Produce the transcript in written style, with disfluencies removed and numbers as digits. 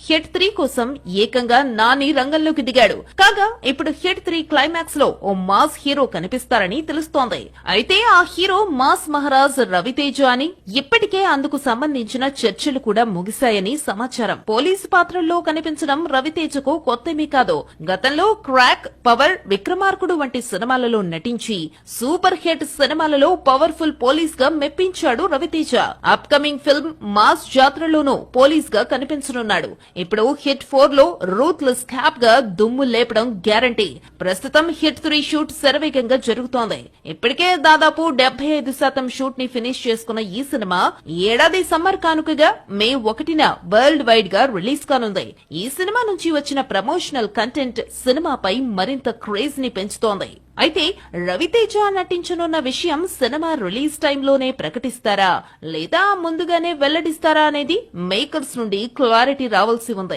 Hit 3 కోసం ఏకంగా నాని రంగంలోకి దిగాడు. కాగా ఇప్పుడు హిట్ 3 క్లైమాక్స్ లో ఓ మాస్ హీరో కనిపిస్తారని తెలుస్తోంది. అయితే ఆ హీరో మాస్ మహారాజ్ రవితేజ అని ఇప్పటికే అందుకు సంబంధించిన చర్చలు కూడా ముగిశాయని సమాచారం. పోలీసు పాత్రల్లో కనిపించడం రవితేజకు కొత్తేమీ కాదు. గతంలో క్రాక్, పవర్, విక్రమార్కుడు వంటి సినిమాలలో నటించి సూపర్ హిట్ సినిమాలలో పవర్ఫుల్ పోలీస్ గా మెప్పించాడు రవితేజ. అప్కమింగ్ ఫిల్మ్ మాస్ జాతరలోనూ పోలీస్ గా కనిపించనున్నాడు. ఇప్పుడు హిట్ 4 లో రూత్లెస్ క్యాప్ గా దుమ్ము లేపడం గ్యారంటీ. ప్రస్తుతం హిట్ 3 షూట్ శరవేగంగా జరుగుతోంది. ఇప్పటికే దాదాపు 75% షూట్ ని ఫినిష్ చేసుకున్న ఈ సినిమా ఏడాది సమ్మర్ కానుకగా మే 1న వరల్డ్ వైడ్ గా రిలీజ్ కానుంది. ఈ సినిమా నుంచి వచ్చిన ప్రమోషనల్ కంటెంట్ సినిమాపై మరింత క్రేజ్ ని పెంచుతోంది. అయితే రవితేజ నటించనున్న విషయం సినిమా రిలీజ్ టైంలోనే ప్రకటిస్తారా లేదా ముందుగానే వెల్లడిస్తారా అనేది మేకర్స్ నుండి క్లారిటీ రావాల్సి ఉంది.